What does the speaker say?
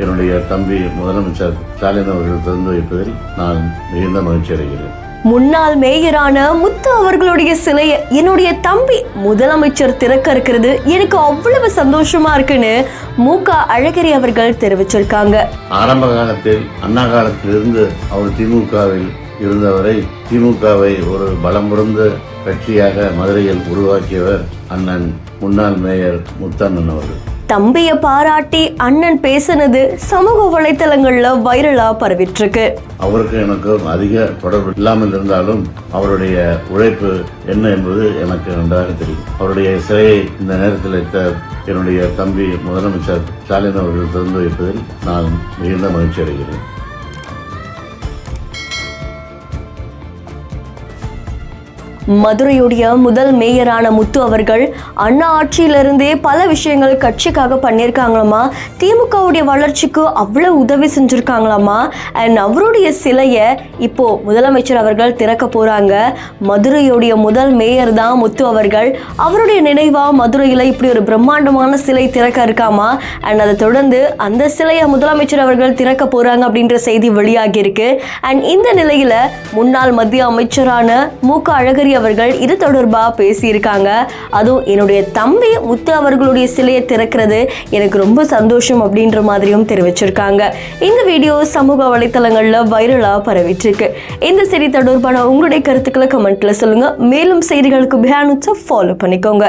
என்னுடைய தம்பி முதலமைச்சர் ஸ்டாலின் அவர்கள் திறந்து வைப்பதில் நான் மிகுந்த மகிழ்ச்சி அடைகிறேன். முன்னாள் மேயரான முத்து அவர்களுடைய சிலையை என்னுடைய தம்பி முதலமைச்சர் திறக்க இருக்கிறது எனக்கு அவ்வளவு சந்தோஷமா இருக்குன்னு மு.க. அழகிரி அவர்கள் தெரிவிச்சிருக்காங்க. ஆரம்ப காலத்தில் அண்ணா காலத்திலிருந்து அவர் திமுகவில் இருந்தவரை திமுகவை ஒரு பலம் பொருந்த கட்சியாக மதுரையில் உருவாக்கியவர் அண்ணன் முன்னாள் மேயர் முத்தண்ணன் அவர்கள். தம்பியை பாராட்டி அண்ணன் பேசினது சமூக வலைத்தளங்கள்ல வைரலா பரவிட்டு இருக்கு. அவருக்கு எனக்கு அதிக தொடர்பு இல்லாமல் இருந்தாலும் அவருடைய உழைப்பு என்ன என்பது எனக்கு நன்றாக தெரியும். அவருடைய சிலையை இந்த நேரத்தில் என்னுடைய தம்பி முதலமைச்சர் ஸ்டாலின் அவர்கள் திறந்து வைப்பதில் நான் மிகுந்த மகிழ்ச்சி அடைகிறேன். மதுரையுடைய முதல் மேயரான முத்து அவர்கள் அண்ணா ஆட்சியிலிருந்தே பல விஷயங்கள் கட்சிக்காக பண்ணியிருக்காங்களாமா. திமுகவுடைய வளர்ச்சிக்கு அவ்வளவு உதவி செஞ்சிருக்காங்களாமா. அண்ட் அவருடைய சிலையை இப்போ முதலமைச்சர் அவர்கள் திறக்க போறாங்க. மதுரையுடைய முதல் மேயர் தான் முத்து அவர்கள். அவருடைய நினைவா மதுரையில இப்படி ஒரு பிரம்மாண்டமான சிலை திறக்க இருக்காமா. அண்ட் அதை தொடர்ந்து அந்த சிலையை முதலமைச்சர் அவர்கள் திறக்க போறாங்க அப்படின்ற செய்தி வெளியாகி இருக்கு. அண்ட் இந்த நிலையில முன்னாள் மத்திய அமைச்சரான மு.க. அழகிரி அவர்கள் இது தொடர்பா பேசியிருக்காங்க. அதுவும் என்னுடைய தம்பி முத்து அவர்களுடைய சிலையை திறக்கிறது எனக்கு ரொம்ப சந்தோஷம் அப்படின்ற மாதிரியும் தெரிவிச்சிருக்காங்க. இந்த வீடியோ சமூக வலைத்தளங்கள்ல வைரலா பரவிட்டு இருக்கு. இந்த செய்தி தொடர்பான உங்களுடைய கருத்துக்களை கமெண்ட்ல சொல்லுங்க. மேலும் செய்திகளுக்கு ஃபாலோ பண்ணிக்கோங்க.